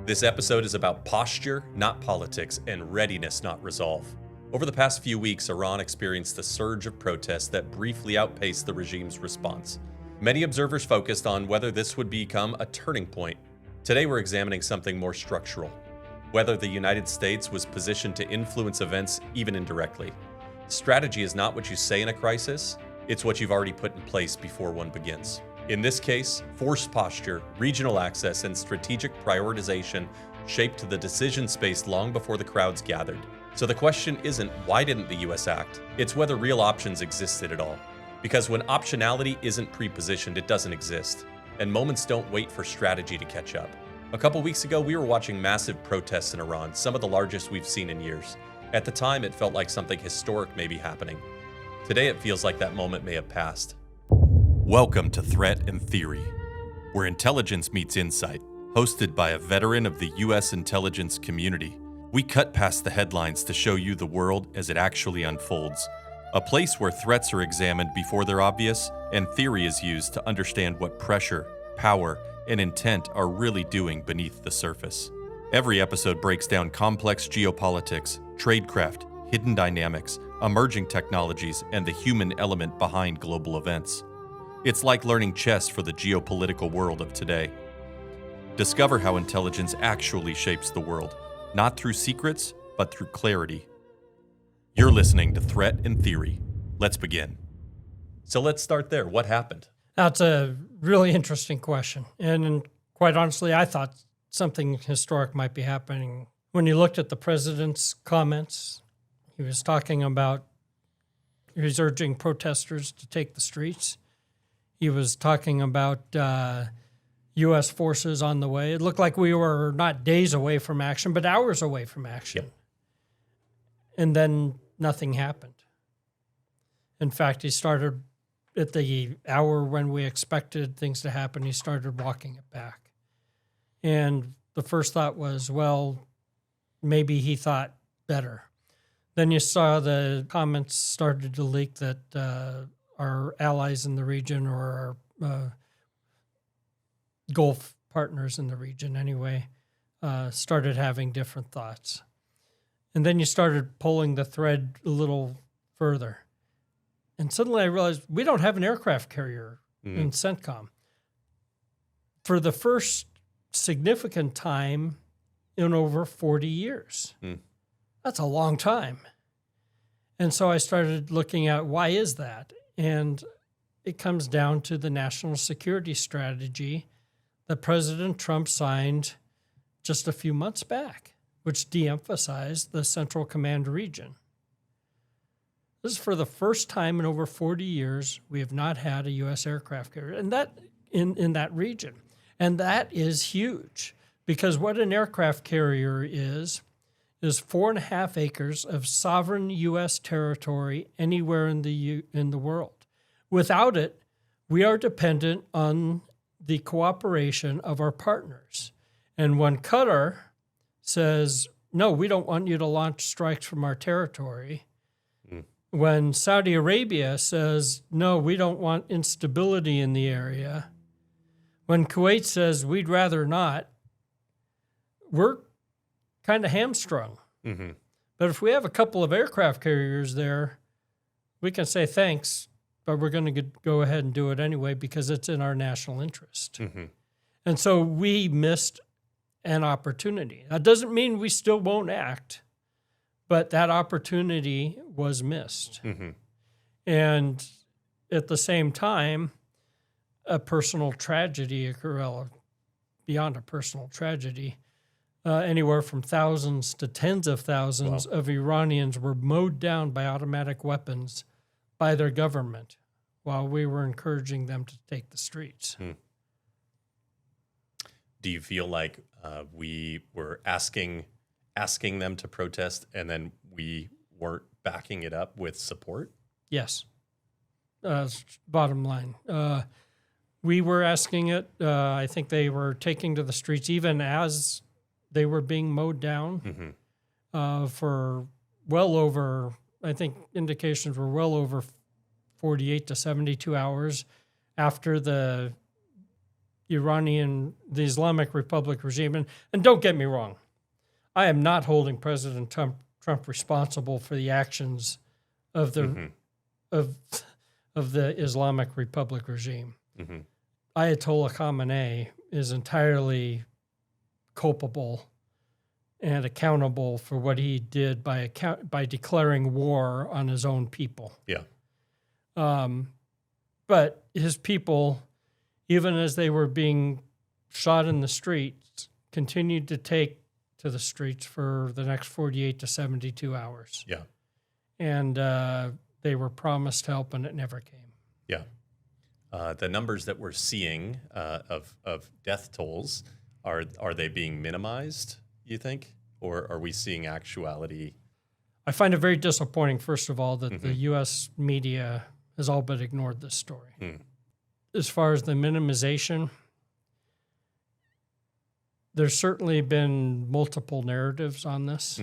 This episode is about posture, not politics, and readiness, not resolve. Over the past few weeks, Iran experienced a surge of protests that briefly outpaced the regime's response. Many observers focused on whether this would become a turning point. Today, we're examining something more structural: whether the United States was positioned to influence events even indirectly. Strategy is not what you say in a crisis, it's what you've already put in place before one begins. In this case, forced posture, regional access, and strategic prioritization shaped the decision space long before the crowds gathered. So the question isn't why didn't the US act, it's whether real options existed at all. Because when optionality isn't pre-positioned, it doesn't exist. And moments don't wait for strategy to catch up. A couple weeks ago, we were watching massive protests in Iran, some of the largest we've seen in years. At the time, it felt like something historic may be happening. Today, it feels like that moment may have passed. Welcome to Threat and Theory, where intelligence meets insight. Hosted by a veteran of the U.S. intelligence community, we cut past the headlines to show you the world as it actually unfolds. A place where threats are examined before they're obvious, and theory is used to understand what pressure, power, and intent are really doing beneath the surface. Every episode breaks down complex geopolitics, tradecraft, hidden dynamics, emerging technologies, and the human element behind global events. It's like learning chess for the geopolitical world of today. Discover how intelligence actually shapes the world, not through secrets, but through clarity. You're listening to Threat and Theory. Let's begin. So let's start there. What happened? That's a really interesting question. And quite honestly, I thought something historic might be happening. When you looked at the president's comments, he was talking about, he was urging protesters to take the streets. He was talking about U.S. forces on the way. It looked like we were not days away from action, but hours away from action. Yep. And then nothing happened. In fact, he started at the hour when we expected things to happen, he started walking it back. And the first thought was, well, maybe he thought better. Then you saw the comments started to leak that our allies in the region, or our Gulf partners in the region anyway, started having different thoughts. And then you started pulling the thread a little further. And suddenly I realized we don't have an aircraft carrier in CENTCOM. For the first significant time in over 40 years. That's a long time. And so I started looking at why is that? And it comes down to the national security strategy that President Trump signed just a few months back, which de-emphasized the Central Command region. This is for the first time in over 40 years we have not had a U.S. aircraft carrier, and that in that region. And that is huge, because what an aircraft carrier is 4.5 acres of sovereign U.S. territory anywhere in the world. Without it, we are dependent on the cooperation of our partners. And when Qatar says, no, we don't want you to launch strikes from our territory, when Saudi Arabia says, no, we don't want instability in the area, when Kuwait says, we'd rather not, we're kind of hamstrung. Mm-hmm. But if we have a couple of aircraft carriers there, we can say thanks, but we're going to go ahead and do it anyway because it's in our national interest. Mm-hmm. And so we missed an opportunity. That doesn't mean we still won't act, but that opportunity was missed. Mm-hmm. And at the same time, a personal tragedy, well, beyond a personal tragedy, anywhere from thousands to tens of thousands of Iranians were mowed down by automatic weapons by their government while we were encouraging them to take the streets. Do you feel like we were asking them to protest and then we weren't backing it up with support? Yes. Bottom line. We were asking it. I think they were taking to the streets even as they were being mowed down for well over, I think indications were well over 48 to 72 hours after the the Islamic Republic regime. And don't get me wrong, I am not holding President Trump responsible for the actions of the of the Islamic Republic regime. Ayatollah Khamenei is entirely culpable and accountable for what he did by declaring war on his own people. Yeah. But his people, even as they were being shot in the streets, continued to take to the streets for the next 48 to 72 hours. Yeah. And they were promised help, and it never came. Yeah. The numbers that we're seeing of death tolls, are they being minimized, you think? Or are we seeing actuality? I find it very disappointing, first of all, that the U.S. media has all but ignored this story. As far as the minimization, there's certainly been multiple narratives on this.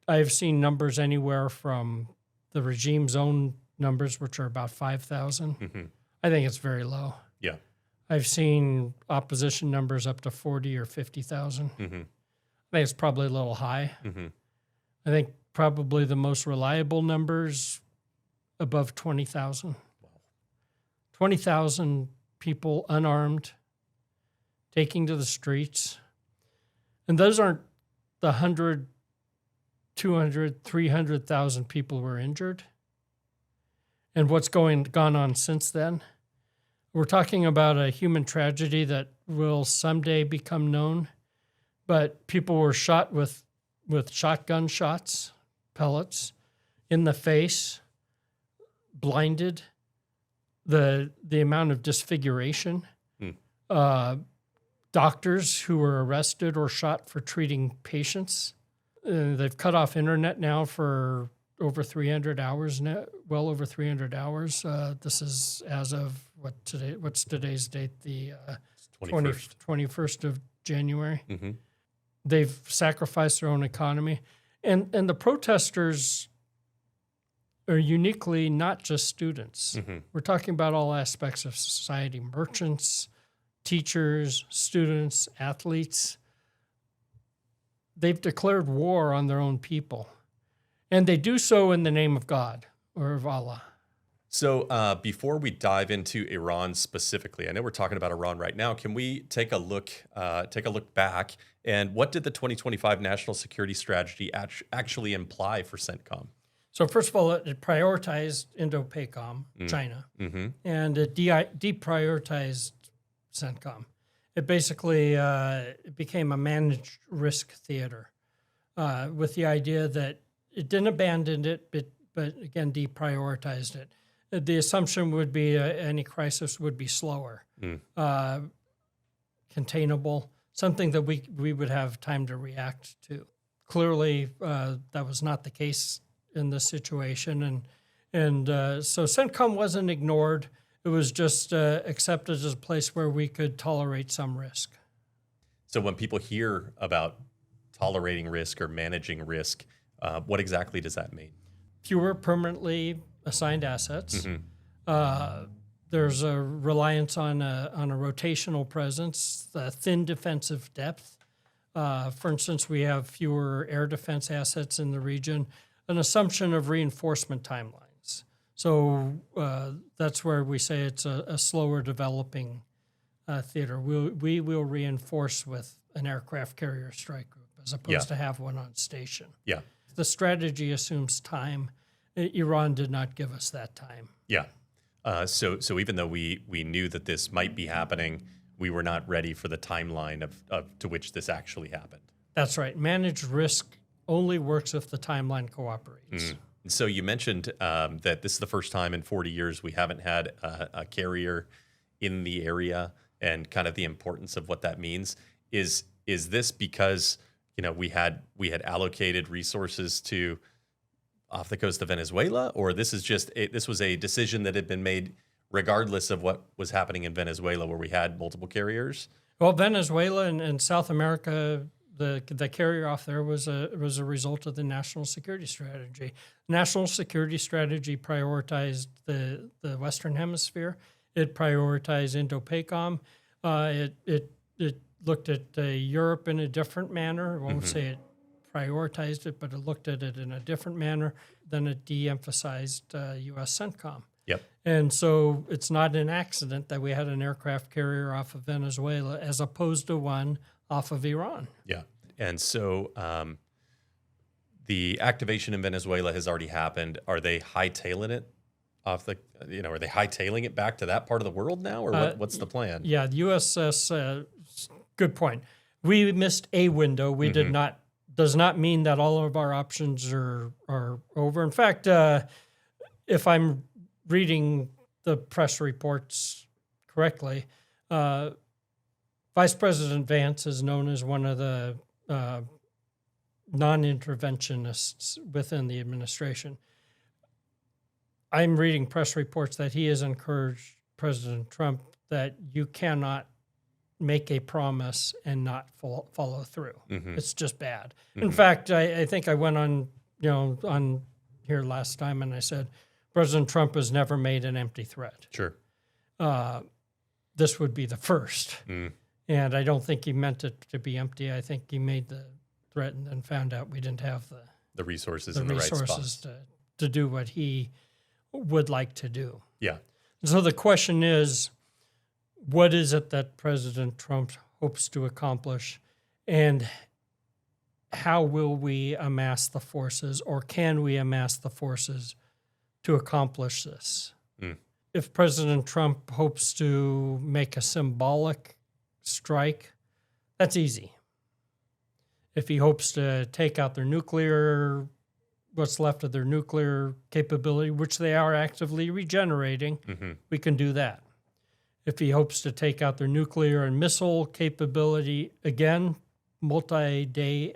I've seen numbers anywhere from the regime's own numbers, which are about 5,000. I think it's very low. Yeah. I've seen opposition numbers up to 40 or 50,000. I think it's probably a little high. I think probably the most reliable numbers above 20,000. 20,000 people unarmed taking to the streets. And those aren't the 100, 200, 300,000 people who were injured. And what's gone on since then. We're talking about a human tragedy that will someday become known, but people were shot with shotgun shots, pellets, in the face, blinded, the amount of disfiguration, doctors who were arrested or shot for treating patients. They've cut off internet now for over 300 hours now, well over 300 hours. This is as of what's today's date? The 21st of January. They've sacrificed their own economy. And the protesters are uniquely not just students. We're talking about all aspects of society, merchants, teachers, students, athletes. They've declared war on their own people. And they do so in the name of God or of Allah. So before we dive into Iran specifically, I know we're talking about Iran right now. Can we take a look back? And what did the 2025 National Security Strategy actually imply for CENTCOM? So first of all, it prioritized Indo-PACOM, China, and it deprioritized CENTCOM. It basically it became a managed risk theater with the idea that it didn't abandon it, but again, deprioritized it. The assumption would be any crisis would be slower, containable, something that we would have time to react to. Clearly, that was not the case in this situation, and so CENTCOM wasn't ignored. It was just accepted as a place where we could tolerate some risk. So when people hear about tolerating risk or managing risk, what exactly does that mean? Fewer permanently assigned assets. There's a reliance on a rotational presence, a thin defensive depth. For instance, we have fewer air defense assets in the region, an assumption of reinforcement timelines. So that's where we say it's a slower developing theater. We will reinforce with an aircraft carrier strike group as opposed to have one on station. Yeah. The strategy assumes time. Iran did not give us that time. Yeah. So even though we knew that this might be happening, we were not ready for the timeline of to which this actually happened. That's right. Managed risk only works if the timeline cooperates. So you mentioned that this is the first time in 40 years we haven't had a carrier in the area, and kind of the importance of what that means. Is this because we had allocated resources to off the coast of Venezuela, or this was a decision that had been made regardless of what was happening in Venezuela, where we had multiple carriers? Well, Venezuela and South America, the carrier off there was a result of the national security strategy. National security strategy prioritized the Western Hemisphere. It prioritized Indo-PACOM. It looked at Europe in a different manner. I won't say it prioritized it, but it looked at it in a different manner. Then it de-emphasized U.S. CENTCOM. Yep. And so it's not an accident that we had an aircraft carrier off of Venezuela as opposed to one off of Iran. Yeah. And so the activation in Venezuela has already happened. Are they hightailing it off the, are they hightailing it back to that part of the world now, or what's the plan? Yeah, the USS, good point. We missed a window. We did not, does not mean that all of our options are over. In fact, if I'm reading the press reports correctly, Vice President Vance is known as one of the non-interventionists within the administration. I'm reading press reports that he has encouraged President Trump that you cannot make a promise and not follow through. It's just bad. In fact, I think I went on, on here last time and I said, President Trump has never made an empty threat. Sure. This would be the first. And I don't think he meant it to be empty. I think he made the threat and then found out we didn't have the resources in the right spots to do what he would like to do. Yeah. So the question is, what is it that President Trump hopes to accomplish, and how will we amass the forces, or can we amass the forces to accomplish this? If President Trump hopes to make a symbolic strike, that's easy. If he hopes to take out their nuclear, what's left of their nuclear capability, which they are actively regenerating, we can do that. If he hopes to take out their nuclear and missile capability, again, multi-day,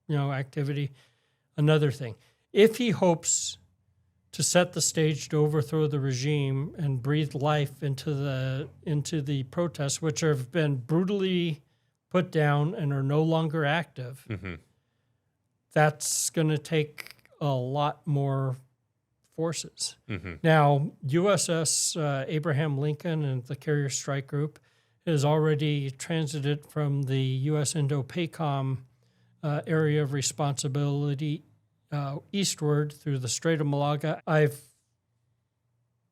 activity, another thing. If he hopes to set the stage to overthrow the regime and breathe life into the protests, which have been brutally put down and are no longer active, that's going to take a lot more forces. Now, USS Abraham Lincoln and the Carrier Strike Group has already transited from the U.S. Indo-PACOM area of responsibility eastward through the Strait of Malaga. I've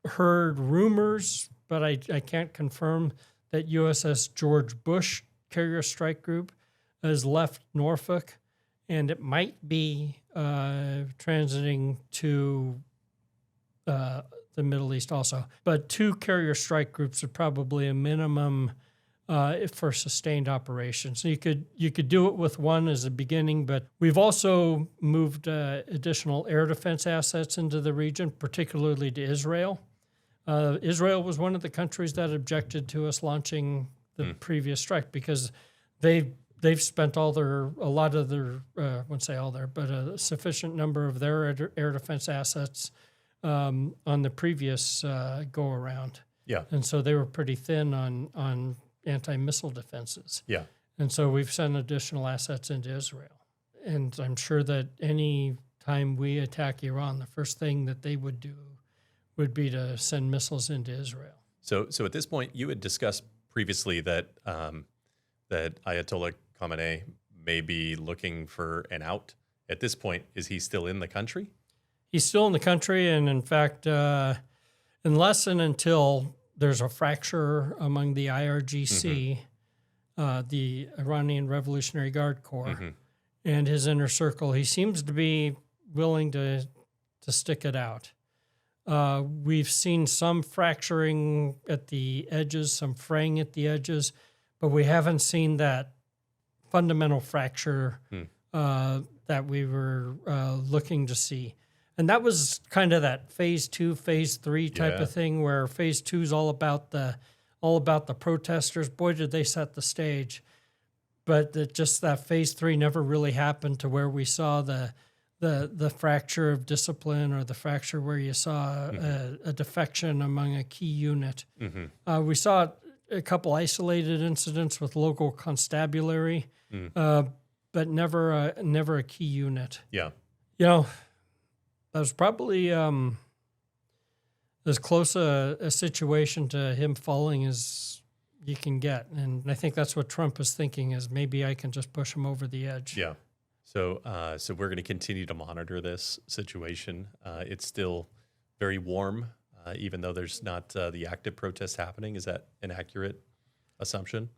heard rumors, but I can't confirm, that USS George Bush Carrier Strike Group has left Norfolk, and it might be transiting to the Middle East also. But 2 carrier strike groups are probably a minimum for sustained operations. So you could do it with one as a beginning, but we've also moved additional air defense assets into the region, particularly to Israel. Israel was one of the countries that objected to us launching the previous strike because they've spent a sufficient number of their air defense assets on the previous go around. Yeah. And so they were pretty thin on anti-missile defenses. Yeah. And so we've sent additional assets into Israel. And I'm sure that any time we attack Iran, the first thing that they would do would be to send missiles into Israel. So at this point, you had discussed previously that that Ayatollah Khamenei may be looking for an out. At this point, is he still in the country? He's still in the country, and in fact, unless and until there's a fracture among the IRGC, the Iranian Revolutionary Guard Corps, and his inner circle, he seems to be willing to stick it out. We've seen some fracturing at the edges, some fraying at the edges, but we haven't seen that fundamental fracture that we were looking to see. And that was kind of that phase 2, phase 3 type of thing, where phase 2 is all about the protesters. Boy, did they set the stage! But just that phase 3 never really happened to where we saw the fracture of discipline, or the fracture where you saw a defection among a key unit. We saw a couple isolated incidents with local constabulary, but never a key unit. Yeah. That was probably as close a situation to him falling as you can get. And I think that's what Trump is thinking, is maybe I can just push him over the edge. Yeah. So we're going to continue to monitor this situation. It's still very warm, even though there's not the active protest happening. Is that an accurate assumption?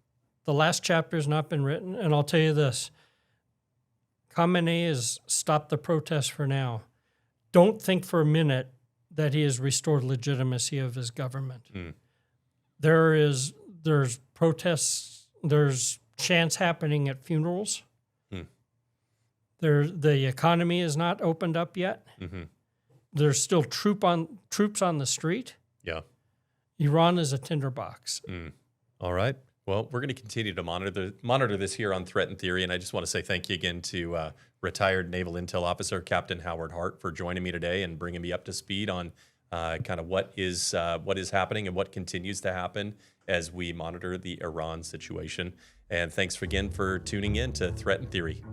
The last chapter has not been written, and I'll tell you this. Khamenei has stopped the protests for now. Don't think for a minute that he has restored legitimacy of his government. There's protests, there's chants happening at funerals. The economy is not opened up yet. There's still troops on the street. Yeah. Iran is a tinderbox. All right. Well, we're going to continue to monitor this here on Threat and Theory, and I just want to say thank you again to retired Naval Intel Officer Captain Howard Hart for joining me today and bringing me up to speed on kind of what is happening and what continues to happen as we monitor the Iran situation. And thanks again for tuning in to Threat and Theory.